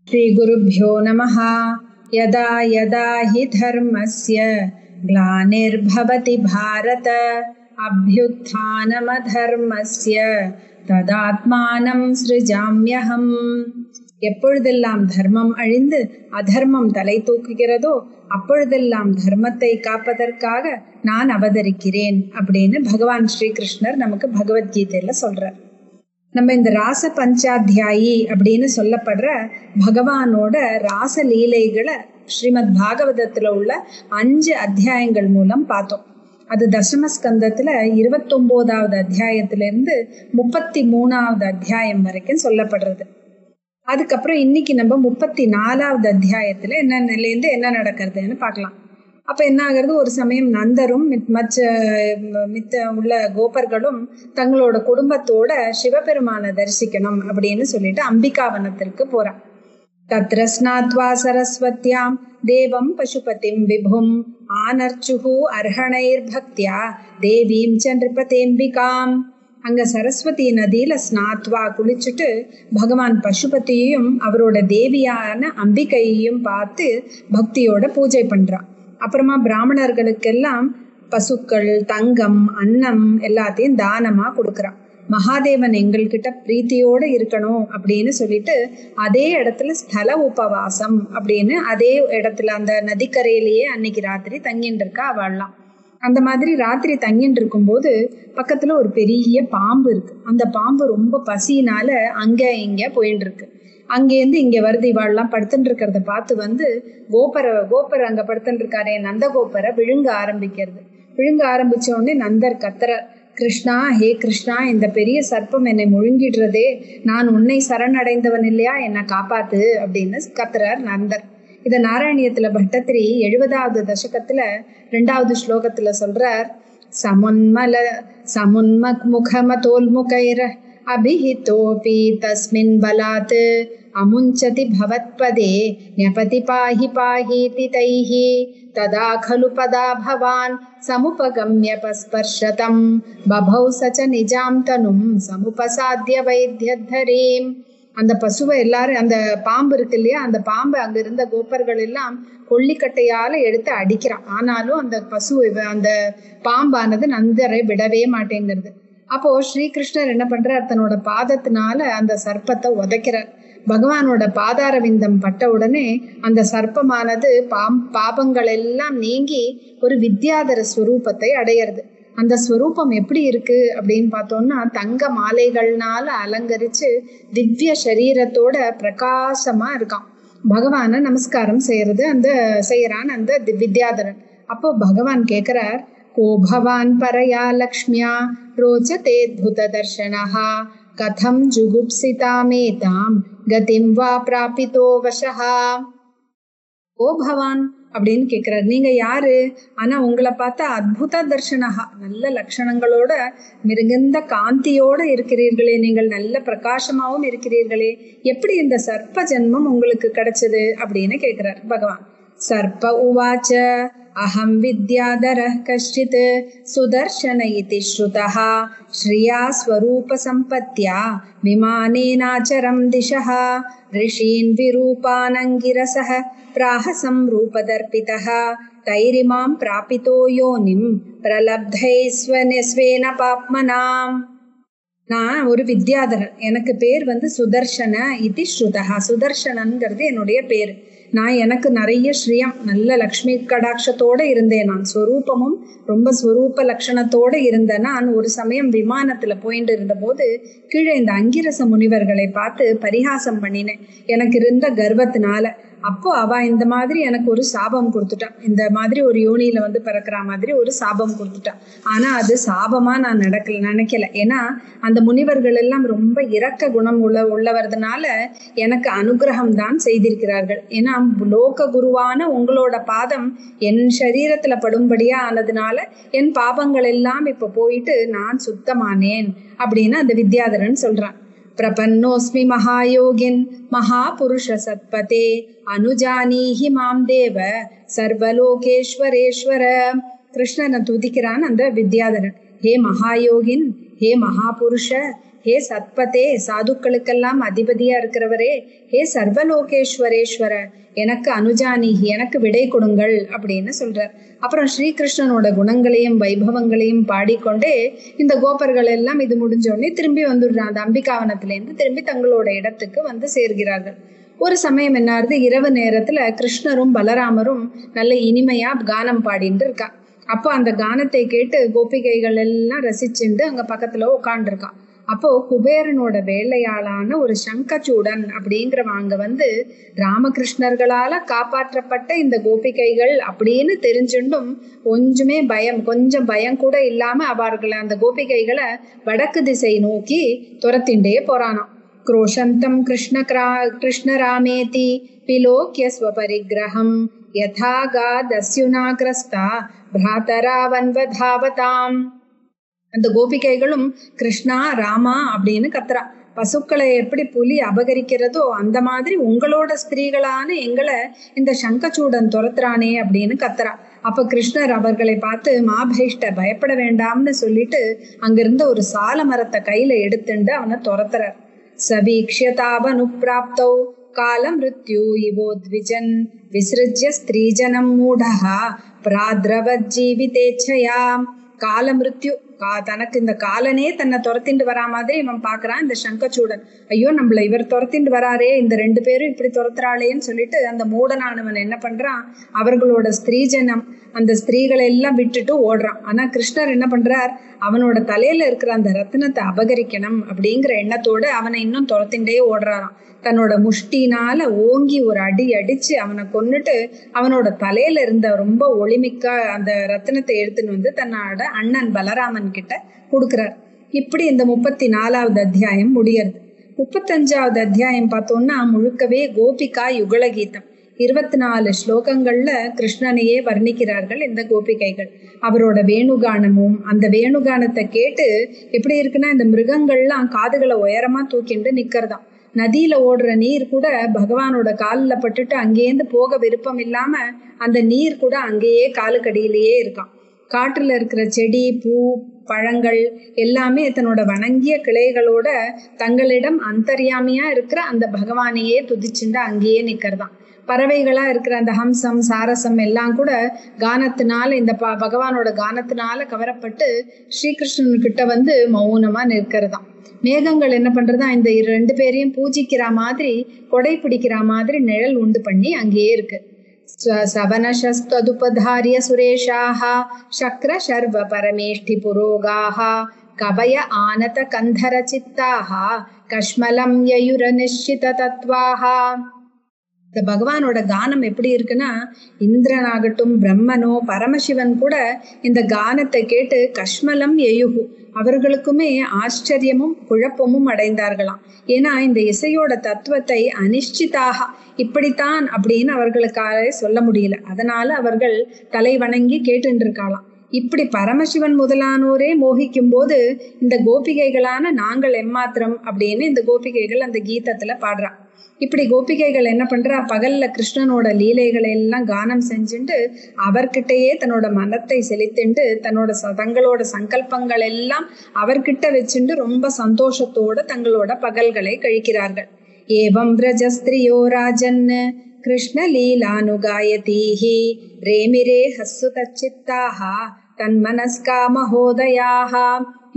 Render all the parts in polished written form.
श्रीगुरुभ्यो नमः। यदा यदा हि धर्मस्य ग्लानिर्भवति भारत अभ्युत्थानमधर्मस्य तदात्मानं सृजाम्यहम्. எப்பொழுதெல்லாம் தர்மம் அழிந்து அதர்மம் தலை தூக்குகிறதோ அப்பொழுதெல்லாம் தர்மத்தை காப்பதற்காக நான் அவதரிக்கிறேன் அப்படின்னு பகவான் ஸ்ரீகிருஷ்ணர் நமக்கு பகவத்கீதையில சொல்றார். நம்ம இந்த ராச பஞ்சாத்தியாயி அப்படின்னு சொல்லப்படுற பகவானோட ராச லீலைகளை ஸ்ரீமத் பாகவதத்துல உள்ள 5 அத்தியாயங்கள் மூலம் பார்த்தோம். அது தசமஸ்கந்தத்துல 29வது அத்தியாயத்திலிருந்து 33வது அத்தியாயம் வரைக்கும் சொல்லப்படுறது. அதுக்கப்புறம் இன்னைக்கு நம்ம 34வது அத்தியாயத்துல என்ன நிலையில என்ன நடக்கிறதுன்னு பார்க்கலாம். அப்ப என்ன ஆகுறது, ஒரு சமயம் நந்தரும் மித்த உள்ள கோபர்களும் தங்களோட குடும்பத்தோட சிவபெருமானை தரிசிக்கணும் அப்படின்னு சொல்லிட்டு அம்பிகாவனத்திற்கு போறான். தத்ர ஸ்நாத்வா சரஸ்வத்யாம் தேவம் பசுபதிம் விபும் ஆனர்ச்சுஹு அர்ஹணைர் பக்தியா தேவீம் ச நிருபதேம்பிகாம். அங்க சரஸ்வதி நதியில ஸ்நாத்வா குளிச்சுட்டு பகவான் பசுபதியையும் அவரோட தேவியான அம்பிகையையும் பார்த்து பக்தியோட பூஜை பண்றான். அப்புறமா பிராமணர்களுக்கெல்லாம் பசுக்கள், தங்கம், அன்னம் எல்லாத்தையும் தானமா கொடுக்கறான். மகாதேவன் எங்கள்கிட்ட பிரீத்தியோட இருக்கணும் அப்படின்னு சொல்லிட்டு அதே இடத்துல ஸ்தல உபவாசம் அப்படின்னு அதே இடத்துல அந்த நதிக்கரையிலேயே அன்னைக்கு ராத்திரி தங்கிட்டு இருக்கா அவள்லாம். அந்த மாதிரி ராத்திரி தங்கிட்டு இருக்கும்போது பக்கத்துல ஒரு பெரிய பாம்பு இருக்கு. அந்த பாம்பு ரொம்ப பசியினால அங்க இங்க போயிட்டு இருக்கு. அங்கேருந்து இங்க வருது. இவாள்லாம் படுத்துட்டு இருக்கிறத பார்த்து வந்து கோபர் அங்க படுத்துட்டு இருக்காரே நந்தகோபரை விழுங்க ஆரம்பிக்கிறது. விழுங்க ஆரம்பிச்ச உடனே நந்தர் கத்துறார், கிருஷ்ணா, ஹே கிருஷ்ணா, இந்த பெரிய சர்ப்பம் என்னை முழுங்கிடுறதே, நான் உன்னை சரணடைந்தவன் இல்லையா, என்னை காப்பாத்து அப்படின்னு கத்துறார் நந்தர். இத நாராயணியத்துல பட்டத்திரி 70வது தசகத்துல 2வது ஸ்லோகத்துல சொல்றார். சமுன்முகமதோல்முகைர அபிஹிதோபி தஸ்மின் பலாத் அமுஞ்சதி பவத்பதே ஞபதி பாஹி பாஹீதி தைஹி ததா கலு பதா பவான் சமுபகம்ய பஸ்பர்ஷதம் பபௌ சச நிஜாம் தனும் சமுபசாத்ய வைத்யதரீம். அந்த பசுவை எல்லாரும், அந்த பாம்பு இருக்கு இல்லையா, அந்த பாம்பு அங்க இருந்த கோப்பர்கள் எல்லாம் கொல்லிக்கட்டையால எடுத்து அடிக்கிறான். ஆனாலும் அந்த அந்த பாம்பானது நந்தரை விடவே மாட்டேங்கிறது. அப்போ ஸ்ரீகிருஷ்ணர் என்ன பண்றார், தன்னோட பாதத்தினால அந்த சர்ப்பத்தை உதைக்கிறார். பகவானோட பாதார விந்தம் பட்ட உடனே அந்த சர்ப்பமானது பாபங்கள் எல்லாம் நீங்கி ஒரு வித்யாதர ஸ்வரூபத்தை அடையிறது. அந்த ஸ்வரூபம் எப்படி இருக்கு அப்படின்னு பார்த்தோம்னா, தங்க மாலைகள்னால அலங்கரிச்சு திவ்ய சரீரத்தோட பிரகாசமா இருக்கான். பகவான நமஸ்காரம் செய்யறான் அந்த வித்யாதரன். அப்போ பகவான் கேக்குறார், கோ பவான் பரயா லக்ஷ்மியா ரோச்சதேத்புத தர்ஷனஹா கதம் ஜுகுப்சிதாமேதாம் கதிம் வா பிராபிதோ வசஹா. ஓ பவான் அப்படின்னு கேட்கிறார், நீங்க யாரு, ஆனா உங்களை பார்த்தா அத்புத தர்ஷனஹா, நல்ல லட்சணங்களோட மிருகந்த காந்தியோட இருக்கிறீர்களே, நீங்கள் நல்ல பிரகாசமாவும் இருக்கிறீர்களே, எப்படி இந்த சர்ப்ப ஜென்மம் உங்களுக்கு கிடைச்சது அப்படின்னு கேட்கிறார் பகவான். சர்ப்ப உவாச்ச அஹம் வித்யாதர கஷ்டித் சுதர்ஷன இதி ஸ்ருதஹ ஸ்ரியா ஸ்வரூப சம்பத்யா விமானேனாச்சரம் திஷஹ ரிஷீன் விரூபானங்கிரசஹ பிராஹ சம்ரூபதர்பிதஹ தைரிமாம் பிராபிதோ யோனிம் பிரலப்தைஸ்வன பாப்மனாம். நான் ஒரு வித்யாதரன், எனக்கு பேர் சுதர்ஷன இதி ஸ்ருதஹ. சுதர்ஷனங்கிறது என்னுடைய பேரு. எனக்கு நிறைய ஸ்ரீயம், நல்ல லக்ஷ்மி கடாட்சத்தோட இருந்தேன். நான் ஸ்வரூபமும் ரொம்ப ஸ்வரூப லட்சணத்தோட இருந்த நான் ஒரு சமயம் விமானத்துல போயிட்டு இருந்த போது கீழே இந்த அங்கிரச முனிவர்களை பார்த்து பரிகாசம் பண்ணினேன், எனக்கு இருந்த கர்வத்தினால. அப்போ அவ இந்த மாதிரி எனக்கு ஒரு சாபம் கொடுத்துட்டான். இந்த மாதிரி ஒரு யோனியில பிறக்கிற மாதிரி ஒரு சாபம் கொடுத்துட்டான். ஆனா அது சாபமா நான் நினைக்கல. ஏன்னா அந்த முனிவர்கள் எல்லாம் ரொம்ப இரக்க குணம் உள்ளவர்னால எனக்கு அனுகிரகம் தான் செய்திருக்கிறார்கள். ஏன்னா லோக குருவான உங்களோட பாதம் என் சரீரத்துல படும்படியா ஆனதுனால என் பாபங்கள் எல்லாம் இப்ப போயிட்டு நான் சுத்தமானேன் அப்படின்னு அந்த வித்யாதரன் சொல்றான். பிரபன்னோஸ்மி மகாயோகின் மகாபுருஷ சத்பதே அனுஜானீஹி மாம் தேவ சர்வலோகேஸ்வரேஸ்வர. கிருஷ்ணனை துதிக்கிறான் அந்த வித்யாதரன். ஹே மகாயோகின், ஹே மகாபுருஷ, ஹே சத்பதே, சாதுக்களுக்கெல்லாம் அதிபதியா இருக்கிறவரே, ஹே சர்வலோகேஸ்வரேஸ்வர, எனக்கு அனுஜானிகி, எனக்கு விடை கொடுங்கள் அப்படின்னு சொல்றார். அப்புறம் ஸ்ரீகிருஷ்ணனோட குணங்களையும் வைபவங்களையும் பாடிக்கொண்டே இந்த கோபர்கள் எல்லாம் இது முடிஞ்சோடனே திரும்பி வந்துடுறாங்க. அந்த அம்பிகாவனத்திலேருந்து திரும்பி தங்களோட இடத்துக்கு வந்து சேர்கிறார்கள். ஒரு சமயம் என்னாருது, இரவு நேரத்துல கிருஷ்ணரும் பலராமரும் நல்ல இனிமையா கானம் பாடிட்டு இருக்கா. அப்போ அந்த கானத்தை கேட்டு கோபிகைகள் எல்லாம் ரசிச்சுண்டு அங்க பக்கத்துல உட்காந்துருக்கான். அப்போ குபேரனோட வேலையாளான ஒரு சங்கச்சூடன் அப்படிங்கிறவங்க வந்து ராமகிருஷ்ணர்களால காப்பாற்றப்பட்ட இந்த கோபிகைகள் அப்படின்னு தெரிஞ்சுண்டும் கொஞ்சம் பயம் கூட இல்லாம அவர்களை, அந்த கோபிகைகளை வடக்கு திசை நோக்கி துரத்திண்டே போறானாம். क्रोशन्तं कृष्णरामेति विलोक्य स्वपरिग्रहं यथा गादस्युनाग्रस्ता भ्रातरावन्वधावताम्. அந்த கோபிகைகளும் கிருஷ்ணா ராமா அப்படின்னு கத்துறா. பசுக்களை எப்படி புலி அபகரிக்கிறதோ அந்த மாதிரி உங்களோட ஸ்திரீகளான எங்களை இந்த சங்கச்சூடன் துரத்துறானே அப்படின்னு கத்துறா. அப்ப கிருஷ்ணர் அவர்களை பார்த்து, மாபைஷ்ட, பயப்பட வேண்டாம்னு சொல்லிட்டு அங்கிருந்த ஒரு சால மரத்தை கையில எடுத்துண்டு அவனை துரத்துறார். சவீக்ஷ்யதாவனுப்ராப்தௌ காலமிருத்யு இவோத்விஜன் விஸ்ருஜ்ய ஸ்திரீஜனம் மூடஹ பிராத்ரவஜ்ஜீவிதேச்சயா. காலமிருத்யு, தனக்கு இந்த காலனே தன்னை துரத்திண்டு வரா மாதிரி இவன் பாக்குறான் இந்த சங்கச்சூடன். ஐயோ, நம்மள இவர் துரத்திண்டு வராரே, இந்த 2 பேரும் இப்படி துரத்துறாளேன்னு சொல்லிட்டு அந்த மூடனானவன் என்ன பண்றான், அவர்களோட ஸ்திரீஜனம், அந்த ஸ்திரீகளை எல்லாம் விட்டுட்டு ஓடுறான். ஆனா கிருஷ்ணர் என்ன பண்றார், அவனோட தலையில இருக்கிற அந்த ரத்தினத்தை அபகரிக்கணும் அப்படிங்கிற எண்ணத்தோடு அவனை இன்னும் துரத்திண்டே ஓடுறாராம். தன்னோட முஷ்டினால ஓங்கி ஒரு அடி அடிச்சு அவனை கொன்னுட்டு அவனோட தலையில இருந்த ரொம்ப ஒளிமிக்க அந்த ரத்தினத்தை எடுத்துன்னு வந்து தன்னோட அண்ணன் பலராமன் கிட்ட கொடுக்கிறார். இப்படி இந்த 34வது அத்தியாயம் முடியறது. 35வது அத்தியாயம் பார்த்தோம்னா முழுக்கவே கோபிகா யுகல கீதம். 24 ஸ்லோகங்கள்ல கிருஷ்ணனையே வர்ணிக்கிறார்கள் இந்த கோபிகைகள். அவரோட வேணுகானமும், அந்த வேணுகானத்தை கேட்டு எப்படி இருக்குன்னா, இந்த மிருகங்கள்லாம் காதுகளை உயரமா தூக்கிண்டு நிக்கிறதாம். நதியில ஓடுற நீர் கூட பகவானோட காலில் பட்டுட்டு அங்கேருந்து போக விருப்பம் இல்லாம அந்த நீர் கூட அங்கேயே காலுக்கடியிலேயே இருக்கான். காட்டுல இருக்கிற செடி, பூ, பழங்கள் எல்லாமே தன்னோட வணங்கிய கிளைகளோட தங்களிடம் அந்தர்யாமியா இருக்கிற அந்த பகவானையே துதிச்சுண்டு அங்கேயே நிக்கிறதாம். பறவைகளா இருக்கிற அந்த ஹம்சம், சாரசம் எல்லாம் கூட கானத்தினால, இந்த பகவானோட கானத்தினால கவரப்பட்டு ஸ்ரீகிருஷ்ணன் கிட்ட வந்து மௌனமா நிற்கிறதாம். மேகங்கள் என்ன பண்றதா, இந்த 2 பேரையும் பூஜிக்கிற மாதிரி, கொடை பிடிக்கிற மாதிரி நிழல் உண்டு பண்ணி அங்கேயே இருக்கு. சவனசஸ்துபதாரிய சுரேஷாஹ சக்ர சர்வ பரமேஷ்டி புரோகாஹ கபய ஆனத கந்தர சித்தாஹ கஷ்மலம் யயுர நிஷ்சித தத்வாஹ. இந்த பகவானோட கானம் எப்படி இருக்குன்னா, இந்திரனாகட்டும், பிரம்மனோ, பரமசிவன் கூட இந்த கானத்தை கேட்டு கஷ்மலம் எயுகு, அவர்களுக்குமே ஆச்சரியமும் குழப்பமும் அடைந்தார்களாம். ஏன்னா இந்த இசையோட தத்துவத்தை அனிஷ்டிதாக, இப்படித்தான் அப்படின்னு அவர்களுக்காக சொல்ல முடியல. அதனால அவர்கள் தலை வணங்கி கேட்டு இருக்காளாம். இப்படி பரமசிவன் முதலானோரே மோகிக்கும் போது இந்த கோபிகைகளான நாங்கள் எம்மாத்திரம் அப்படின்னு இந்த கோபிகைகள் அந்த கீதத்துல பாடுறா. இப்படி கோபிகைகள் என்ன பண்றா, பகல்ல கிருஷ்ணனோட லீலைகளை எல்லாம் கானம் செஞ்சுட்டு அவர்கிட்டயே தன்னோட மனத்தை செலுத்திண்டு தங்களோட சங்கல்பங்கள் எல்லாம் அவர்கிட்ட வச்சுட்டு ரொம்ப சந்தோஷத்தோட தங்களோட பகல்களை கழிக்கிறார்கள். ஏவம் பிரஜஸ்திரியோ ராஜன் கிருஷ்ண லீலானுகாயதீஹி ரேமிரே ஹஸ்ஸு தச்சித்தாஹ தன்மனஸ்கா மகோதயாஹ.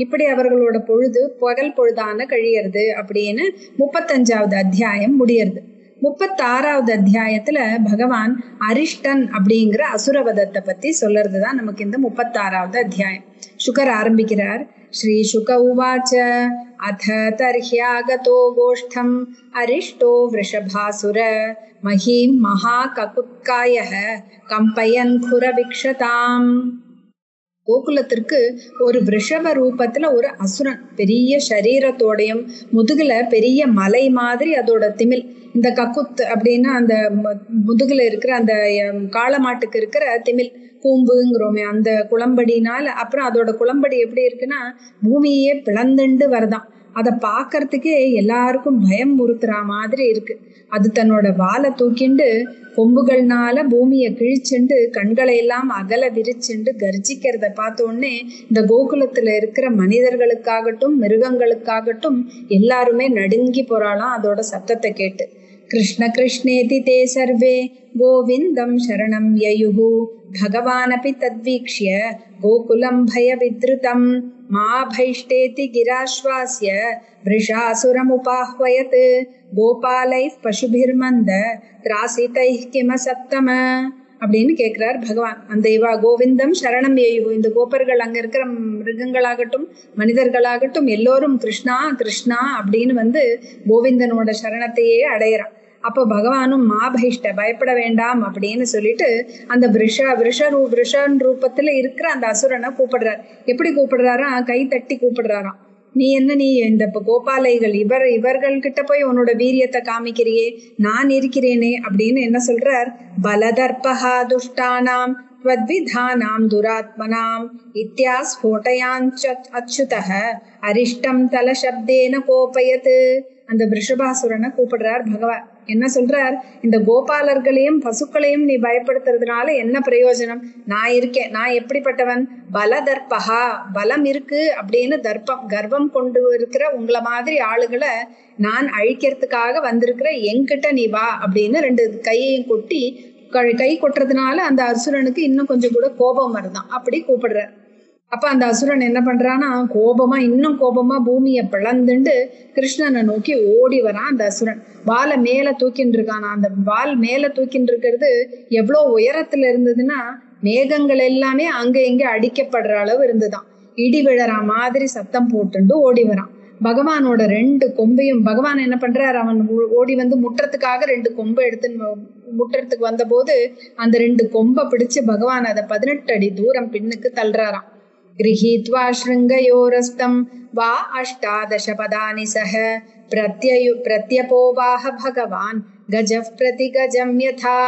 இப்படி அவர்களோட பொழுது பகல் பொழுதான கழியறது அப்படின்னு 35வது அத்தியாயம் முடியறது. 36வது அத்தியாயத்துல பகவான் அரிஷ்டன் அப்படிங்கிற அசுரவதத்தை பத்தி சொல்றதுதான் நமக்கு இந்த 36வது அத்தியாயம். சுகர் ஆரம்பிக்கிறார். ஸ்ரீ சுக உவாச்ச அத தர்ஹ்யாகதோ கோஷ்டம் அரிஷ்டோ விருஷபாசுர மஹீம் மகா ககுத்காயஹ கம்பயன் குரவிக்ஷதாம். கோகுலத்திற்கு ஒரு விஷப ரூபத்துல ஒரு அசுரன், பெரிய சரீரத்தோடையும் முதுகுல பெரிய மலை மாதிரி அதோட திமில், இந்த கக்குத் அப்படின்னா அந்த முதுகுல இருக்கிற அந்த காளமாட்டுக்கு இருக்கிற திமில், கூம்புங்கிறோமே அந்த குளம்படினால, அப்புறம் அதோட குளம்படி எப்படி இருக்குன்னா பூமியே பிளந்துண்டு வருதாம். அதை பார்க்கறதுக்கே எல்லாருக்கும் பயம் உறுத்துற மாதிரி இருக்கு. அது தன்னோட வாலை தூக்கிண்டு கொம்புகள்னால பூமியை கிழிச்சுண்டு கண்களை எல்லாம் அகல விரிச்சுண்டு கர்ஜிக்கிறத பார்த்த உடனே இந்த கோகுலத்துல இருக்கிற மனிதர்களுக்காகட்டும் மிருகங்களுக்காகட்டும் எல்லாருமே நடுங்கி போறாளாம் அதோட சத்தத்தை கேட்டு. கிருஷ்ண கிருஷ்ணேதி தே சர்வே கோவிந்தம் சரணம் யயுஹு பகவானபி தத்வீக்ஷ்ய கோகுலம் பய வித்ருதம் மா பைஷ்டேதி கிராஸ்வாஸ்ய விருஷாசுரமுபாஹ்வயத் கோபாலைஃப் பசுபிர்மந்த திராசிதை கிம சப்தம அப்படின்னு கேட்கிறார் பகவான். அந்த இவா கோவிந்தம் சரணம் ஏயு, இந்த கோபர்கள் அங்க இருக்கிற மிருகங்களாகட்டும் மனிதர்களாகட்டும் எல்லோரும் கிருஷ்ணா கிருஷ்ணா அப்படின்னு கோவிந்தனோட சரணத்தையே அடையிறான். அப்போ பகவானும் மாபைஷ்ட பயப்பட வேண்டாம் அப்படின்னு சொல்லிட்டு அந்த விஷன் ரூபத்துல இருக்கிற அந்த அசுரனை கூப்பிடுறார். எப்படி கூப்பிடுறாரா? கை தட்டி கூப்பிடுறாராம். நீ இந்த கோபாலைகள் இவர்கள் கிட்ட போய் உன்னோட வீரியத்தை காமிக்கிறியே, நான் இருக்கிறேனே அப்படின்னு என்ன சொல்றார்? பலதர்பஹா துஷ்டானாம் த்வத்விதானாம் துராத்மனாம் இத்யாஸ்ஃபோடயாஞ்ச அச்சுதஹ அரிஷ்டம் தல சப்தேன கோபயத். அந்த விஷபாசுரனை கூப்பிடுறார் பகவான். என்ன சொல்றார்? இந்த கோபாலர்களையும் பசுக்களையும் நீ பயப்படுத்துறதுனால என்ன பிரயோஜனம்? நான் இருக்கேன். நான் எப்படிப்பட்டவன்? பலதர்பஹா, பலம் இருக்கு அப்படின்னு கர்வம் கொண்டு இருக்கிற உங்களை மாதிரி ஆளுகளை நான் அழிக்கிறதுக்காக வந்திருக்கிற, என்கிட்ட நீ வா அப்படின்னு ரெண்டு கையையும் கொட்டி கை கொட்டுறதுனால அந்த அசுரனுக்கு இன்னும் கொஞ்சம் கூட கோபம் வருதான். அப்படி கூப்பிடுறார். அப்ப அந்த அசுரன் என்ன பண்றான்னா இன்னும் கோபமா பூமியை பிளந்துண்டு கிருஷ்ணனை நோக்கி ஓடி வரான். அந்த அசுரன் வாலை மேல தூக்கின்னு இருக்கானா. அந்த வால் மேல தூக்கின்னு இருக்கிறது எவ்வளோ உயரத்துல இருந்ததுன்னா மேகங்கள் எல்லாமே அங்க இங்க அடிக்கப்படுற அளவு இருந்துதான். இடி விழற மாதிரி சத்தம் போட்டுண்டு ஓடி வரான். பகவானோட ரெண்டு கொம்பையும் பகவான் என்ன பண்றாரு? அவன் ஓடி முட்டுறதுக்காக ரெண்டு கொம்பை எடுத்து முட்டுறதுக்கு வந்த போது அந்த ரெண்டு கொம்பை பிடிச்சு பகவான் அதை 18 அடி தூரம் பின்னுக்கு தள்ளுறாராம். கிரஹீத்வா ஸ்ருங்கயோரஸ்தம் வா அஷ்டாதச பதானி சஹ பிரத்யபோவாஹ பகவான் கஜஃப் பிரதி கஜம் யதா.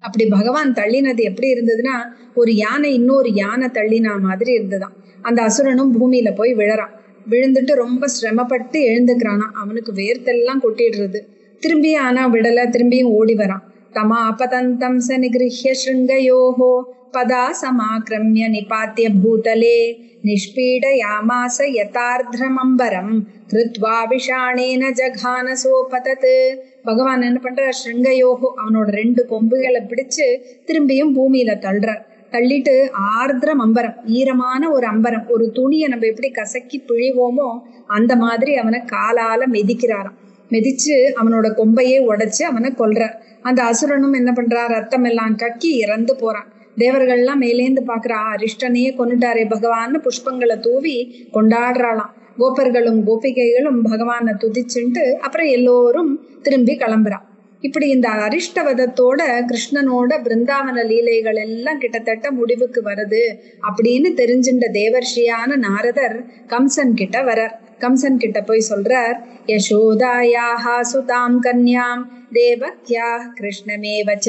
அப்படி பகவான் தள்ளினது எப்படி இருந்ததுன்னா ஒரு யானை இன்னொரு யானை தள்ளினா மாதிரி இருந்துதான். அந்த அசுரனும் பூமியில போய் விழறான். விழுந்துட்டு ரொம்ப சிரமப்பட்டு எழுந்துக்கிறானா. அவனுக்கு வேர்த்தெல்லாம் கொட்டிடுறது. திரும்பி ஆனா விடல, திரும்பியும் ஓடி வரான். தமாபதந்தம் ச நிகிருஹ்ய ஸ்ருங்கயோஹோ பதா சமாக்ரம்ய நிபாத்திய பூதலே நிஷ்பீடயாமாச யதார்த்ரமம்பரம் கிருத்வா விஷாணேன ஜகான சோபதத். பகவான் என்ன பண்ற? ஸ்ருங்கயோஹோ அவனோட ரெண்டு கொம்புகளை பிடிச்சு திரும்பியும் பூமியில தள்ளுறார். தள்ளிட்டு ஆர்திரம் அம்பரம், ஈரமான ஒரு அம்பரம், ஒரு துணியை நம்ம எப்படி கசக்கி பிழிவோமோ அந்த மாதிரி அவனை காலால மிதிக்கிறாராம். மிதிச்சு அவனோட கொம்பையே உடைச்சு அவனை கொல்றார். அந்த அசுரனும் என்ன பண்றார்? ரத்தம் எல்லாம் கக்கி இறந்து போறான். தேவர்கள்லாம் மேலேந்து பாக்குறா, அரிஷ்டனையே கொண்டுட்டாரே பகவான்னு புஷ்பங்களை தூவி கொண்டாடுறாளாம். கோபர்களும் கோபிகைகளும் பகவானை துதிச்சுட்டு அப்புறம் எல்லோரும் திரும்பி கிளம்புறான். இப்படி இந்த அரிஷ்டவதத்தோட கிருஷ்ணனோட பிருந்தாவன லீலைகள் எல்லாம் கிட்டத்தட்ட முடிவுக்கு வருது அப்படின்னு தெரிஞ்சின்ற தேவர்ஷியான நாரதர் கம்சன் கிட்ட வரார். கம்சன் கிட்ட போய் சொல்றார், யசோதாயாஹா சுதாம் கன்யாம் தேவக்யா கிருஷ்ணமேவச்ச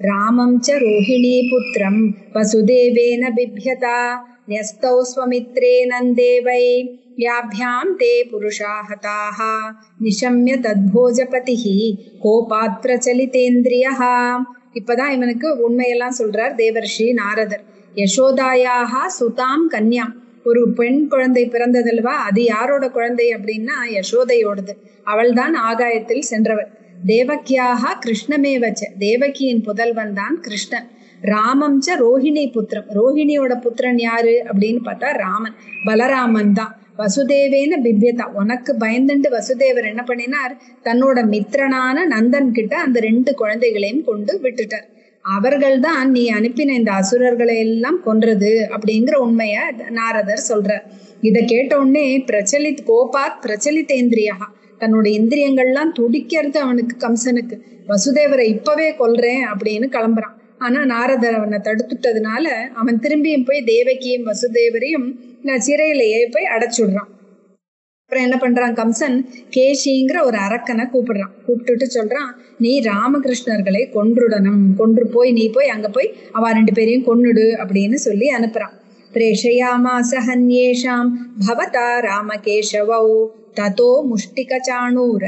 ராமம் ச ரோஹிணீ புத்திரம் வசுதேவேன பிப்யதா ன்யஸ்தௌ ஸ்வமித்ரே நந்தேவை யாப்யாம் தே புருஷாஹதாஹ நிஷம்ய தத்போஜபதிஹி கோபாத் பிரச்சலிதேந்திரியஹ. இப்பதான் இவனுக்கு உண்மையெல்லாம் சொல்றார் தேவர்ஷி நாரதர். யசோதாயாஹா சுதாம் கன்யாம், ஒரு பெண் குழந்தை பிறந்ததல்வா, அது யாரோட குழந்தை அப்படின்னா யசோதையோடது. அவள்தான் ஆகாயத்தில் சென்றவள். தேவக்கியாக கிருஷ்ணமேவச்ச, தேவகியின் புதல்வன் தான் கிருஷ்ணன். ராமம் ச ரோஹிணி புத்திரம், ரோஹிணியோட புத்திரன் யாரு அப்படின்னு பார்த்தா ராமன், பலராமன் தான். வசுதேவேன பிப்யதா, உனக்கு பயந்துண்டு வசுதேவர் என்ன பண்ணினார்? தன்னோட மித்திரனான நந்தன் கிட்ட அந்த ரெண்டு குழந்தைகளையும் கொண்டு விட்டுட்டார். அவர்கள் தான் நீ அனுப்பின இந்த அசுரர்களை எல்லாம் கொன்றது அப்படிங்கிற உண்மைய நாரதர் சொல்றார். இதை கேட்ட உடனே கோபாத் பிரச்சலிதேந்திரியா, தன்னோட இந்திரியங்கள்லாம் துடிக்கிறது அவனுக்கு, கம்சனுக்கு. வசுதேவரை இப்பவே கொல்றேன் அப்படின்னு கிளம்புறான். ஆனா நாரதர் அவனை தடுத்துட்டதுனால அவன் திரும்பியும் போய் தேவகியும் வசுதேவரையும் சிறையிலேயே போய் அடைச்சுடுறான். அப்புறம் என்ன பண்றான் கம்சன், கேசிங்கிற ஒரு அரக்கனை கூப்பிடுறான். கூப்பிட்டுட்டு சொல்றான், நீ ராமகிருஷ்ணர்களை கொன்றுடணும், நீ போய் அங்க போய் அவ 2 பேரையும் கொன்னுடு அப்படின்னு சொல்லி அனுப்புறான். பிரேஷயாமாச ஹன்யேஷாம் பவதா ராமகேசவௌ ததோ முஷ்டிக சாணூர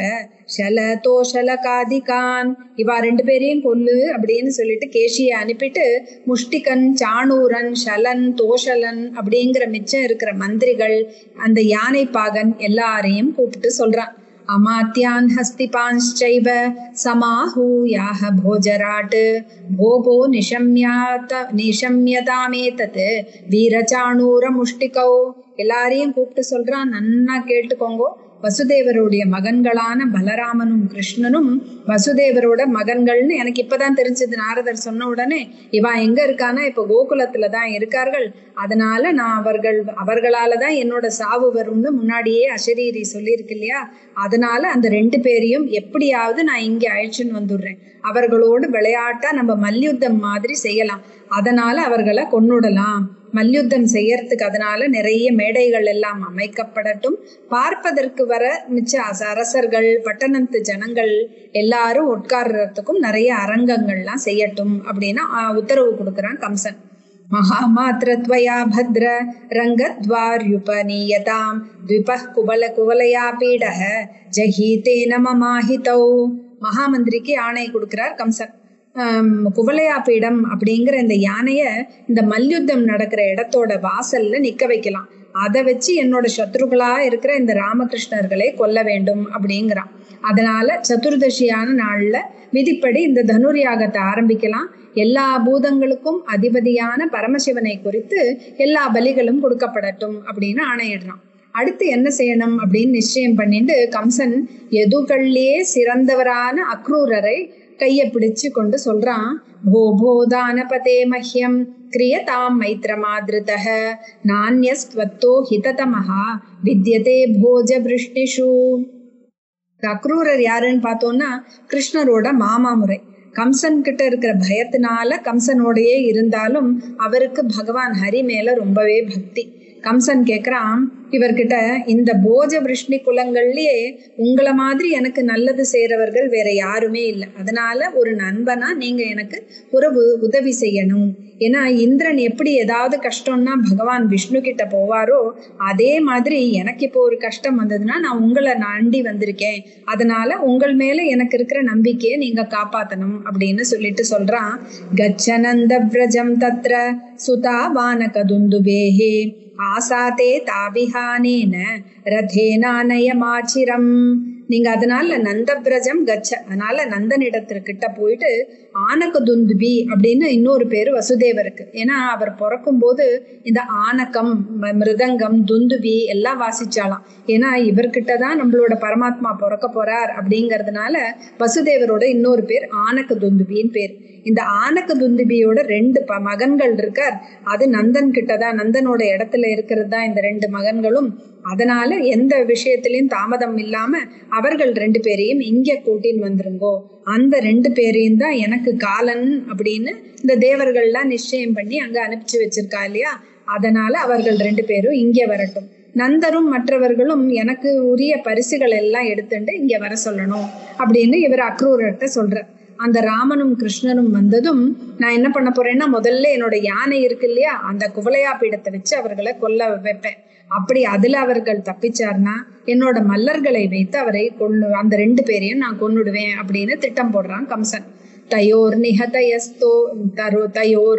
ஷல தோஷலகாதிகான். இவா 2 பேரையும் கொல்லு அப்படின்னு சொல்லிட்டு கேசியை அனுப்பிட்டு முஷ்டிகன், சாணூரன், ஷலன், தோஷலன் அப்படிங்கிற மிச்சம் இருக்கிற மந்திரிகள், அந்த யானை பாகன் எல்லாரையும் கூப்பிட்டு சொல்றான். அமாத்யான் ஹஸ்திபான்ச்சைவ சமாஹூயாஹ போஜராட் போபோ நிஷம்யதாமேதத் வீரசாணூர முஷ்டிகௌ. எல்லாரையும் கூப்பிட்டு சொல்றான், நன்னா கேட்டுக்கோங்கோ. வசுதேவருடைய மகன்களான பலராமனும் கிருஷ்ணனும் வசுதேவரோட மகன்கள்னு எனக்கு இப்பதான் தெரிஞ்சது. நாரதர் சொன்ன உடனே இவா எங்க இருக்கானா இப்ப கோகுலத்துலதான் இருக்கார்கள், அதனால நான் அவர்களாலதான் என்னோட சாவு வரும்னு முன்னாடியே அசரீரி சொல்லியிருக்கு இல்லையா. அதனால அந்த 2 பேரையும் எப்படியாவது நான் இங்க அழைச்சுன்னு வந்துடுறேன். அவர்களோடு விளையாட்டா நம்ம மல்யுத்தம் மாதிரி செய்யலாம், அதனால அவர்களை கொன்னுடலாம். மல்யுத்தம் செய்யறதுக்கு அதனால நிறைய மேடைகள் எல்லாம் அமைக்கப்படட்டும். பார்ப்பதற்கு வர மிச்ச அரசர்கள், பட்டணத்து ஜனங்கள் எல்லாரும் உட்கார்றதுக்கும் நிறைய அரங்கங்கள்லாம் செய்யட்டும் அப்படின்னு உத்தரவு கொடுக்குறான் கம்சன். மகாமாத்ரத்வயா பத்ர ரங்கத்வார்யுபநீயதாம் த்விபஹ் குவலயா பீடஹ ஜஹீதேன மமாஹிதௌ. மகாமந்திரிக்கு ஆணை கொடுக்கிறார் கம்சன். குவலையா பீடம் அப்படிங்கிற இந்த யானைய இந்த மல்யுத்தம் நடக்கிற இடத்தோட வாசல்ல நிக்க வைக்கலாம். அதை வச்சு என்னோட சத்ருகளா இருக்கிற இந்த ராமகிருஷ்ணர்களை கொல்ல வேண்டும் அப்படிங்கிறான். அதனால சதுர்தசியான நாள்ல விதிப்படி இந்த தனுர்யாகத்தை ஆரம்பிக்கலாம். எல்லா பூதங்களுக்கும் அதிபதியான பரமசிவனை குறித்து எல்லா பலிகளும் கொடுக்கப்படட்டும் அப்படின்னு ஆணையிடுறான். அடுத்து என்ன செய்யணும் அப்படின்னு நிச்சயம் பண்ணிட்டு கம்சன் எதுகள்லயே சிறந்தவரான அக்ரூரரை கையை பிடிச்சு கொண்டு சொல்றான். போதானபதே மஹ்யம் கிரியதாம் மைத்ரமாத்ருதஹ நான்யஸ்த்வத்தோ ஹிததமஹா வித்யதே போஜ விருஷ்டிஷு. அக்ரூரர் யாருன்னு பார்த்தோம்னா கிருஷ்ணரோட மாமா முறை. கம்சன் கிட்ட இருக்கிற பயத்தினால கம்சனோடையே இருந்தாலும் அவருக்கு பகவான் ஹரி மேல ரொம்பவே பக்தி. கம்சன் கேக்குறான் இவர்கிட்ட, இந்த போஜ விருஷ்ணி குலங்கள்லயே உங்களை மாதிரி எனக்கு நல்லது செய்யறவர்கள் வேற யாருமே இல்லை, அதனால ஒரு நண்பனா நீங்க எனக்கு ஒரு உதவி செய்யணும். ஏன்னா இந்திரன் எப்படி ஏதாவது கஷ்டம்னா பகவான் விஷ்ணு கிட்ட போவாரோ அதே மாதிரி எனக்கு இப்போ ஒரு கஷ்டம் வந்ததுன்னா நான் உங்களை நாண்டி வந்திருக்கேன், அதனால உங்கள் மேல எனக்கு இருக்கிற நம்பிக்கையை நீங்க காப்பாத்தணும் அப்படின்னு சொல்லிட்டு சொல்றான். கச்சனந்த விரஜம் தத்ர சுதா வானக துந்துபேஹே ஆசாதே தாபிஹானேன ரதேனானயமாச்சிரம். நீங்க அதனால நந்தபிரஜம் கச்ச, அதனால நந்தனிடத்திற்கிட்ட போயிட்டு ஆனக துந்துபி அப்படின்னு இன்னொரு பேரு வசுதேவருக்கு. ஏன்னா அவர் பிறக்கும் போது இந்த ஆனகம், மிருதங்கம், துந்துபி எல்லாம் வாசிச்சாலாம். ஏன்னா இவர்கிட்டதான் நம்மளோட பரமாத்மா பிறக்க போறார் அப்படிங்கறதுனால வசுதேவரோட இன்னொரு பேர் ஆனக துந்துபின்னு பேர். இந்த ஆனக துந்துபியோட 2 மகன்கள் இருக்கார், அது நந்தன் கிட்டதான், நந்தனோட இடத்துல இருக்கிறது தான் இந்த 2 மகன்களும். அதனால எந்த விஷயத்திலையும் தாமதம் இல்லாம அவர்கள் 2 பேரையும் இங்க கூட்டின்னு வந்துருங்கோ. அந்த 2 பேரையும் தான் எனக்கு காலன் அப்படின்னு இந்த தேவர்கள்லாம் நிச்சயம் பண்ணி அங்க அனுப்பிச்சு வச்சிருக்கா இல்லையா. அதனால அவர்கள் 2 பேரும் இங்க வரட்டும். நந்தரும் மற்றவர்களும் எனக்கு உரிய பரிசுகள் எல்லாம் எடுத்துட்டு இங்க வர சொல்லணும் அப்படின்னு இவர் அக்ரூரர்கிட்ட சொல்ற. அந்த ராமனும் கிருஷ்ணனும் வந்ததும் நான் என்ன பண்ண போறேன்னா, முதல்ல என்னோட யானை இருக்கு இல்லையா, அந்த குவலையா பீடத்தை வச்சு அவர்களை கொல்ல வைப்பேன். அப்படி அதுல அவர்கள் தப்பிச்சார்னா என்னோட மல்லர்களை வைத்து அவரை அந்த 2 பேரையும் நான் கொன்னுடுவேன் அப்படின்னு திட்டம் போடுறான் கம்சன். தயோர்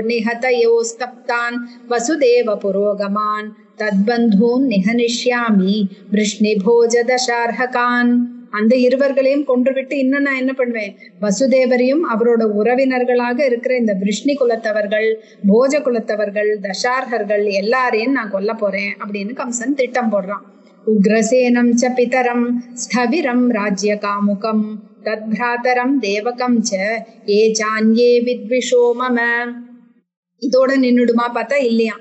நிஹதயோஸ்தப்தான் வசுதேவ புரோகமான் தத்பந்தூன் நிஹனிஷ்யாமி விருஷ்ணி போஜ தசார்ஹகான். அந்த இருவர்களையும் கொன்றுவிட்டு இன்னும் நான் என்ன பண்ணுவேன், வசுதேவரையும் அவரோட உறவினர்களாக இருக்கிற இந்த விருஷ்ணி குலத்தவர்கள், போஜ குலத்தவர்கள், தசார்ஹர்கள் எல்லாரையும் நான் கொல்ல போறேன் அப்படின்னு கம்சன் திட்டம் போடுறான். உக்ரசேனம் ச பிதரம் ஸ்தவிரம் ராஜ்ய காமுகம் தத்பிராதரம் தேவகம் ச ஏ சான்யே வித்விஷோ மம. இதோட நின்னுடுமா பார்த்தா இல்லையா,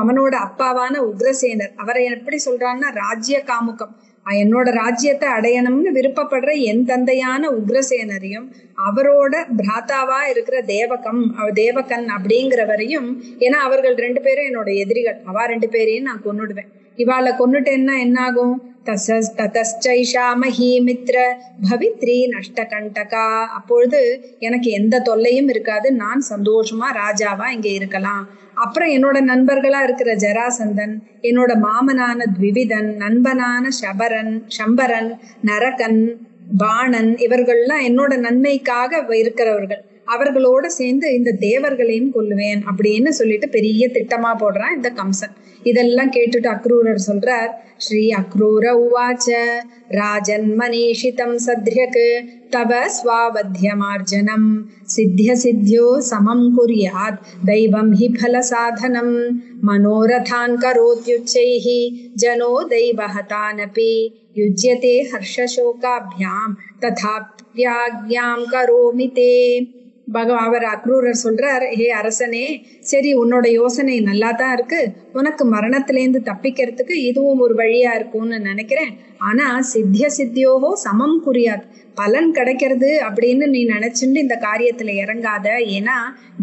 அவனோட அப்பாவான உக்ரசேனர் அவரை எப்படி சொல்றான்னா ராஜ்ய காமுகம், என்னோட ராஜ்யத்தை அடையணும்னு விருப்பப்படுற என் தந்தையான உக்ரசேனரையும் அவரோட பிராத்தாவா இருக்கிற தேவகன் அப்படிங்கிறவரையும், ஏன்னா அவர்கள் 2 பேரும் என்னோட எதிரிகள், அவ 2 பேரையும் நான் கொன்னுடுவேன். இவாளை கொன்னுட்டேன்னா என்ன ஆகும், ததச்சைஷா மஹீமித்ர பவித்ரி நஷ்டகண்டகா. அப்பொழுது எனக்கு எந்த தொல்லையும் இருக்காது, நான் சந்தோஷமா ராஜாவா இங்க இருக்கலாம். அப்புறம் என்னோட நண்பர்களா இருக்கிற ஜராசந்தன், என்னோட மாமனான த்விவிதன், நண்பனான சம்பரன், நரகன், பாணன், இவர்கள்லாம் என்னோட நன்மைக்காக இருக்கிறவர்கள். அவர்களோட சேர்ந்து இந்த தேவர்களையும் கொல்லுவேன் அப்படின்னு சொல்லிட்டு பெரிய திட்டமா போடுறான் இந்த கம்சன். இதெல்லாம் கேட்டுட்டு அக்ரூரர் சொல்றார், ஸ்ரீ அக்ரூர உவாச்ச ராஜன் மனீஷிதம் சத்யக் தவ ஸ்வாவத்யமார்ஜனம் சித்திய சித்தியோ சமம் குர்யாத் தெய்வம் ஹி பல சாதனம் மனோரதான் கரோத்யுச்சைஹி ஜனோ தெய்வஹதானபி யுஜ்யதே ஹர்ஷசோகாப்யாம் ததாப்யாக்யாம் கரோமி தே. அவர் அக்ரூரர் சொல்றார், ஹே அரசனே, சரி உன்னோட யோசனை நல்லா தான் இருக்கு, உனக்கு மரணத்திலேருந்து தப்பிக்கிறதுக்கு இதுவும் ஒரு வழியா இருக்கும்னு நினைக்கிறேன். ஆனா சித்தியோகோ சமம் குறியாது, பலன் கிடைக்கிறது அப்படின்னு நீ நினைச்சுட்டு இந்த காரியத்துல இறங்காத. ஏன்னா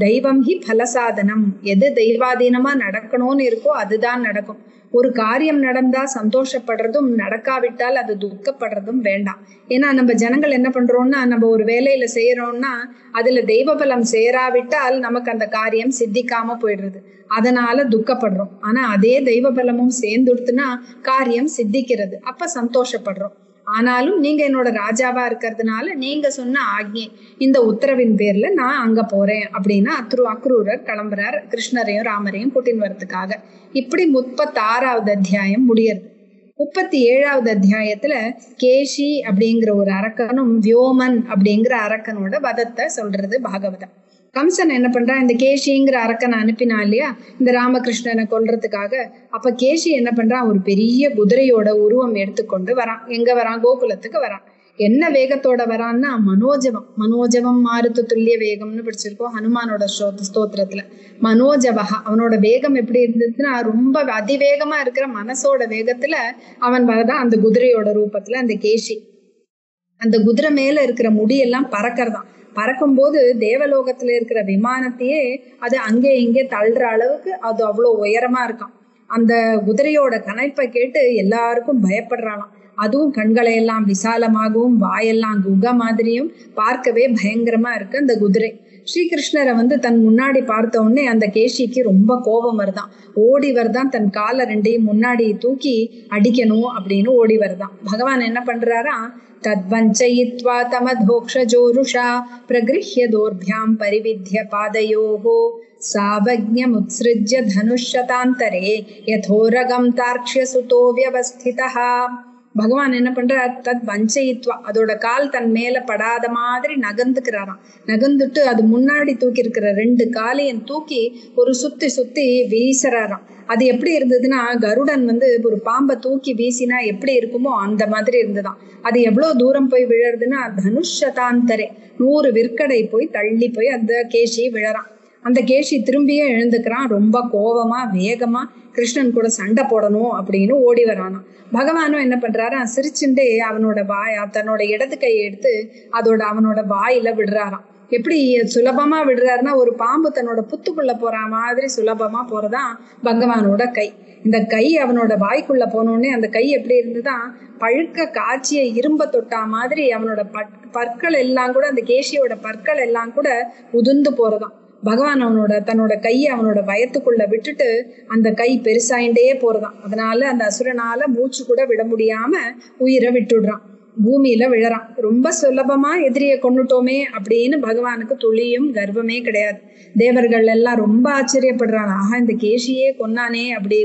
தெய்வம் ஹி பலசாதனம், எது தெய்வாதீனமா நடக்கணும்னு இருக்கோ அதுதான் நடக்கும். ஒரு காரியம் நடந்தா சந்தோஷப்படுறதும் நடக்காவிட்டால் அது துக்கப்படுறதும் வேண்டாம். ஏன்னா நம்ம ஜனங்கள் என்ன பண்றோம்னா, நம்ம ஒரு வேலையில செய்யறோம்னா அதுல தெய்வ பலம் சேராவிட்டால் நமக்கு அந்த காரியம் சித்திக்காம போயிடுறது, அதனால துக்கப்படுறோம். ஆனா அதே தெய்வ பலமும் சேர்ந்துடுத்துனா காரியம் சித்திக்கிறது, அப்ப சந்தோஷப்படுறோம். ஆனாலும் நீங்க என்னோட ராஜாவா இருக்கிறதுனால நீங்க சொன்ன ஆக்ஞை, இந்த உத்தரவின் பேர்ல நான் அங்க போறேன் அப்படின்னா அக்ரூரர் கிளம்புறார் கிருஷ்ணரையும் ராமரையும் கூட்டின்னு வரதுக்காக. இப்படி 36வது அத்தியாயம் முடியறது. 37வது அத்தியாயத்துல கேஷி அப்படிங்கிற ஒரு அரக்கனும் வியோமன் அப்படிங்கிற அரக்கனோட வதத்தை சொல்றது பாகவதம். கம்சன் என்ன பண்றான், இந்த கேஷிங்கிற அரக்கனை அனுப்பினா இல்லையா இந்த ராமகிருஷ்ணனை கொல்றதுக்காக. அப்ப கேஷி என்ன பண்றான், ஒரு பெரிய குதிரையோட உருவம் எடுத்துக்கொண்டு வரான். எங்க வரான், கோகுலத்துக்கு வரான். என்ன வேகத்தோட வரான்னா மனோஜவம் மாருத்து துல்லிய வேகம்னு படிச்சிருக்கோம் ஹனுமானோட ஸ்தோத்திரத்துல. மனோஜவஹா, அவனோட வேகம் எப்படி இருந்ததுன்னா ரொம்ப அதிவேகமா இருக்கிற மனசோட வேகத்துல அவன் வரதான் அந்த குதிரையோட ரூபத்துல. அந்த கேஷி அந்த குதிரை மேல இருக்கிற முடியெல்லாம் பறக்கிறதான். பறக்கும்போது தேவலோகத்துல இருக்கிற விமானத்தையே அது அங்கே இங்கே தள்ளுற அளவுக்கு அது அவ்வளோ உயரமா இருக்கான். அந்த குதிரையோட கனைப்பை கேட்டு எல்லாருக்கும் பயப்படுறாளாம். அதுவும் கண்களை எல்லாம் விசாலமாகவும் வாயெல்லாம் குகை மாதிரியும் பார்க்கவே பயங்கரமா இருக்கு அந்த குதிரை. ஸ்ரீகிருஷ்ணரை தன் முன்னாடி பார்த்த உடனே அந்த கேஷிக்கு ரொம்ப கோபம் வருதான். ஓடி வருதான், தன் காலை ரெண்டையும் முன்னாடி தூக்கி அடிக்கணும் அப்படின்னு ஓடி வருதான். பகவான் என்ன பண்றாரா, தத்வஞ்சயித்வா தமதோக்ஷஜோருஷா பிரகிருஹ்ய தோர்பியாம் பரிவித்ய பாதயோஹோ சாவக்ஞமுத்ஸ்ருஜ்ய தனுஷதாந்தரே யதோரகம் தார்க்ஷ்ய சுதோ வியவஸ்திதஹ. பகவான் என்ன பண்றார், தத் வஞ்சயித்வா, அதோட கால் தன் மேல படாத மாதிரி நகர்ந்துக்கிறாராம். நகர்ந்துட்டு அது முன்னாடி தூக்கி இருக்கிற 2 காலையும் தூக்கி ஒரு சுத்தி வீசுறாராம். அது எப்படி இருந்ததுன்னா, கருடன் ஒரு பாம்பை தூக்கி வீசினா எப்படி இருக்குமோ அந்த மாதிரி இருந்துதான். அது எவ்வளவு தூரம் போய் விழறதுன்னா தனுஷதாந்தரே 100 விற்கடை போய் தள்ளி போய் அந்த கேஷி விழறான். அந்த கேஷி திரும்பியே எழுந்துக்கிறான். ரொம்ப கோபமா வேகமா கிருஷ்ணன் கூட சண்டை போடணும் அப்படின்னு ஓடி வரானா. பகவானும் என்ன பண்றாரா, சிரிச்சுட்டே அவனோட தன்னோட இடது கையை எடுத்து அவனோட வாயில விடுறாராம். எப்படி சுலபமா விடுறாருன்னா, ஒரு பாம்பு தன்னோட புத்துக்குள்ள போற மாதிரி சுலபமா போறதான் பகவானோட கை. இந்த கை அவனோட வாய்க்குள்ள போனோடனே அந்த கை எப்படி இருந்துதான், பழுக்க காய்ச்சிய இரும்ப தொட்டா மாதிரி அவனோட பற்கள் எல்லாம் கூட, அந்த கேஷியோட பற்கள் எல்லாம் கூட உதிர்ந்து போறதாம். பகவான் தன்னோட கையை அவனோட வயத்துக்குள்ள விட்டுட்டு அந்த கை பெருசாயிண்டே போறதாம். அதனால அந்த அசுரனால மூச்சு கூட விட முடியாம உயிரை விட்டுடுறான், பூமியில விழறான். ரொம்ப சுலபமா எதிரியை கொண்டுட்டோமே அப்படின்னு பகவானுக்கு துளியும் கர்வமே கிடையாது. தேவர்கள் எல்லாம் ரொம்ப ஆச்சரியப்படுறாங்க, ஆஹா இந்த கேஷியே கொன்னானே, அப்படி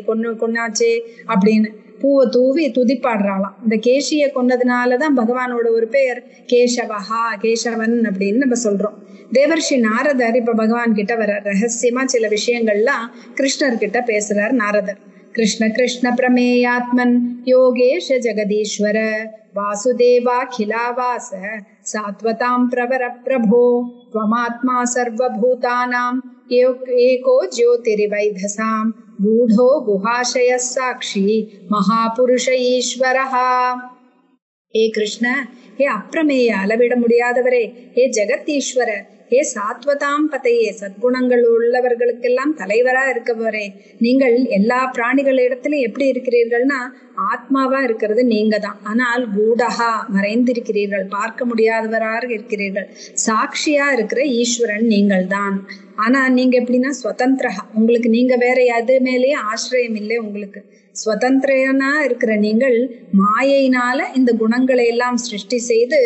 கொன்னாச்சே அப்படின்னு பூவை தூவி துதிப்பாடுறாளாம். இந்த கேஷியை கொன்னதுனாலதான் பகவானோட ஒரு பெயர் கேசவஹா, கேசவன் அப்படின்னு நம்ம சொல்றோம். தேவர்ஷி நாரதர் இப்ப பகவான் கிட்ட வர ரகசியமா சில விஷயங்கள்லாம் கிருஷ்ணர் கிட்ட பேசுறார் நாரதர். கிருஷ்ண கிருஷ்ண பிரமேயாத்மன் யோகேஷ ஜெகதீஸ்வர வாசுதேவாகிலாவாச சாத்வதாம் பிரவர பிரபோ த்வமாத்மா சர்வபூதானாம் ஏகோ ஜோதிரிவைதசாம் கூடோ குஹாஷய சாட்சி மகாபுருஷ ஈஸ்வரஹா. ஹே கிருஷ்ண, ஹே அப்பிரமேய அளவிட முடியாதவரே, ஹே ஜெகத்தீஸ்வர, ஹே சாத்வதாம் பதையே, சத்குணங்கள் உள்ளவர்களுக்கெல்லாம் தலைவரா இருக்கவரே, நீங்கள் எல்லா பிராணிகளிடத்திலும் எப்படி இருக்கிறீர்கள்னா ஆத்மாவா இருக்கிறது நீங்க தான். ஆனால் கூடஹா, மறைந்திருக்கிறீர்கள், பார்க்க முடியாதவராக இருக்கிறீர்கள். சாட்சியா இருக்கிற ஈஸ்வரன் நீங்கள் தான். ஆனா நீங்க எப்படின்னா ஸ்வதந்திரஹா, உங்களுக்கு நீங்க வேற எது மேலேயும் ஆசிரியம் இல்லை. உங்களுக்கு ஸ்வதந்திரனா இருக்கிற நீங்கள் மாயையினால இந்த குணங்களை எல்லாம் சிருஷ்டி செய்து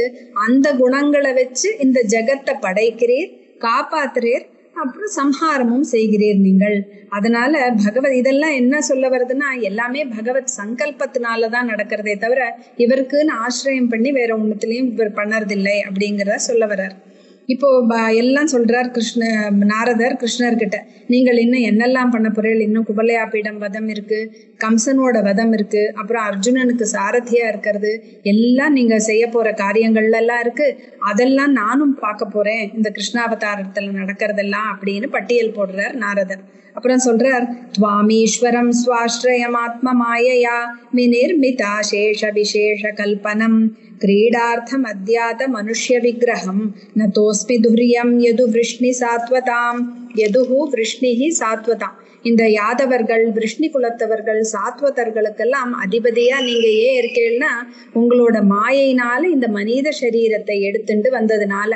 அந்த குணங்களை வச்சு இந்த ஜகத்தை படைக்கிறீர், காப்பாத்துறீர், அப்புறம் சம்ஹாரமும் செய்கிறீர் நீங்கள். அதனால பகவத் இதெல்லாம் என்ன சொல்ல வருதுன்னா எல்லாமே பகவத் சங்கல்பத்தினாலதான் நடக்கிறதே தவிர இவருக்குன்னு ஆசிரியம் பண்ணி வேற ஒண்ணுத்திலையும் இவர் பண்ணறதில்லை அப்படிங்கிறத சொல்ல வர்றார். இப்போ எல்லாம் சொல்றார் நாரதர் கிருஷ்ணர்கிட்ட, நீங்கள் இன்னும் என்னெல்லாம் பண்ண போறீர்கள், இன்னும் குபலையா பீடம் வதம் இருக்கு, கம்சனோட வதம் இருக்கு, அப்புறம் அர்ஜுனனுக்கு சாரதியா இருக்கிறது, எல்லாம் நீங்க செய்ய போற காரியங்கள்ல எல்லாம் இருக்கு, அதெல்லாம் நானும் பார்க்க போறேன் இந்த கிருஷ்ணாவதாரத்துல நடக்கிறதெல்லாம் அப்படின்னு பட்டியல் போடுறார் நாரதர். அப்புறம் சொல்றார், துவாமீஸ்வரம் ஸ்வாஸ்ரயம் ஆத்ம மாயையா விநிர்மிதா சேஷ விசேஷ கல்பனம் கிரீடார்த்தம் அத்யாத மனுஷ்ய விக்கிரகம் நதோஸ்மி துரியம் யது விஷ்ணி சாத்வதாம் யதுஹு விஷ்ணிஹி சாத்வதாம். இந்த யாதவர்கள் விஷ்ணி குலத்தவர்கள் சாத்வதர்களுக்கெல்லாம் அதிபதியா நீங்க ஏன் இருக்கீங்கன்னா உங்களோட மாயையினால இந்த மனித சரீரத்தை எடுத்துட்டு வந்ததுனால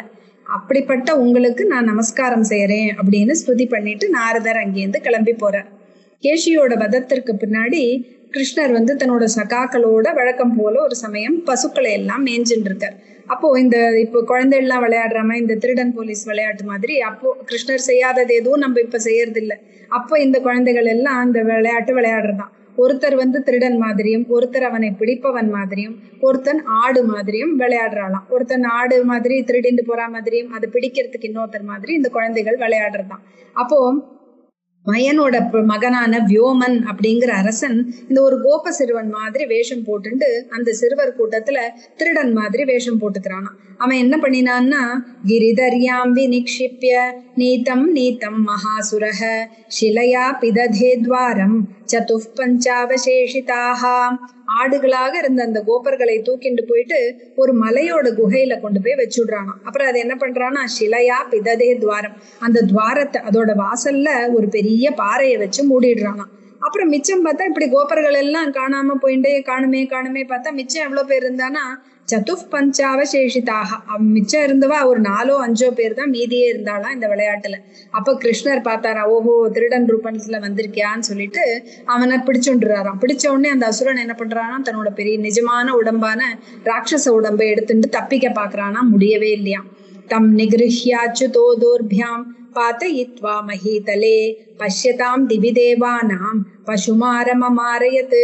அப்படிப்பட்ட உங்களுக்கு நான் நமஸ்காரம் செய்யறேன் அப்படின்னு ஸ்துதி பண்ணிட்டு நாரதர் அங்கேருந்து கிளம்பி போறார். கேஷியோட வதத்திற்கு பின்னாடி கிருஷ்ணர் தன்னோட சகாக்களோட வழக்கம் போல ஒரு சமயம் பசுக்களை எல்லாம் மேய்ஞ்சுட்டு இருக்கார். அப்போ இப்போ குழந்தைகள்லாம் விளையாடுற மாதிரி இந்த திருடன் போலீஸ் விளையாட்டு மாதிரி அப்போ கிருஷ்ணர் செய்யாதது எதுவும் நம்ம இப்ப செய்யறது இல்லை. அப்போ இந்த குழந்தைகள் எல்லாம் அந்த விளையாட்டு விளையாடுறதுதான். ஒருத்தர் திருடன் மாதிரியும், ஒருத்தர் அவனை பிடிப்பவன் மாதிரியும், ஒருத்தன் ஆடு மாதிரியும் விளையாடுறாளாம். ஒருத்தன் ஆடு மாதிரி திருடிண்டு போற மாதிரியும் அதை பிடிக்கிறதுக்கு இன்னொருத்தர் மாதிரி இந்த குழந்தைகள் விளையாடுறதுதான். அப்போ மயனோட மகனான வியோமன் அப்படிங்கிற அரசன் இந்த ஒரு கோப சிறுவன் மாதிரி வேஷம் போட்டுண்டு அந்த சிறுவர் கூட்டத்துல திருடன் மாதிரி வேஷம் போட்டுக்கிறானா. அவன் என்ன பண்ணினான்னா, கிரிதர்யாம் விநிக்ஷிப்ய நீதம் நீதம் மகாசுரஹ ஷிலையா பிததே துவாரம் சதுஃப் பஞ்சாவசேஷிதாக. ஆடுகளாக இருந்த அந்த கோபர்களை தூக்கிண்டு போயிட்டு ஒரு மலையோட குகையில கொண்டு போய் வச்சுடுறானா. அப்புறம் அது என்ன பண்றான்னா, ஷிலையா பிததே துவாரம், அந்த துவாரத்தை அதோட வாசல்ல ஒரு பெரிய பாறையை வச்சு மூடிடுறானா. அப்புறம் மிச்சம் பார்த்தா இப்படி கோபர்கள் எல்லாம் காணாம போயிட்டே காணுமே பார்த்தா மிச்சம் எவ்வளவு பேர் இருந்தானா சதுஃப் பஞ்சாவசேஷிதாக. மிச்சம் இருந்தவா ஒரு 4-5 பேர் தான் மீதியே இருந்தாலாம் இந்த விளையாட்டுல. அப்ப கிருஷ்ணர் பார்த்தாரா, ஓஹோ திருடன் ரூபத்துல வந்திருக்கியான்னு சொல்லிட்டு அவனை பிடிச்சுண்டுறாராம். பிடிச்ச உடனே அந்த அசுரன் என்ன பண்றானா, தன்னோட பெரிய நிஜமான உடம்பான ராட்சச உடம்பை எடுத்துட்டு தப்பிக்க பாக்குறானா, முடியவே இல்லையா. தம் நிகிருஹ்யாச்சுதோ தோர்பியாம் பாதயித்வா மஹீதலே பஷ்யதாம் திவிதேவானாம் பசுமாரமமாரயத்து.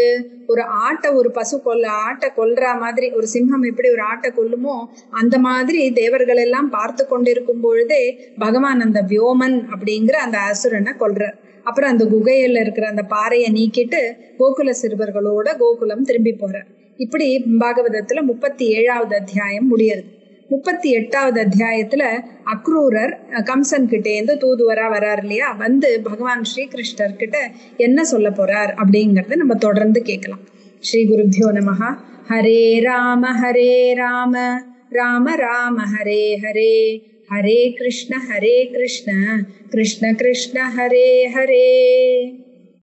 ஒரு பசு ஆட்டை கொல்ற மாதிரி, ஒரு சிம்மம் எப்படி ஒரு ஆட்டை கொல்லுமோ அந்த மாதிரி தேவர்கள் எல்லாம் பார்த்து கொண்டிருக்கும் பொழுதே பகவான் அந்த வியோமன் அப்படிங்கிற அந்த அசுரனை கொல்றார். அப்புறம் அந்த குகையில இருக்கிற அந்த பாறையை நீக்கிட்டு கோகுல சிறுவர்களோட கோகுலம் திரும்பி போறார். இப்படி பாகவதத்துல 37வது அத்தியாயம் முடியுது. 38வது அத்தியாயத்துல அக்ரூரர் கம்சன் கிட்டேந்து தூதுவரா வரார் இல்லையா, பகவான் ஸ்ரீகிருஷ்ணர் கிட்ட என்ன சொல்ல போறார் அப்படிங்கறத நம்ம தொடர்ந்து கேட்கலாம். ஸ்ரீ குருப்யோ நமஹ. ஹரே ராம ராம ராம ஹரே ஹரே, ஹரே கிருஷ்ண கிருஷ்ண கிருஷ்ண ஹரே ஹரே.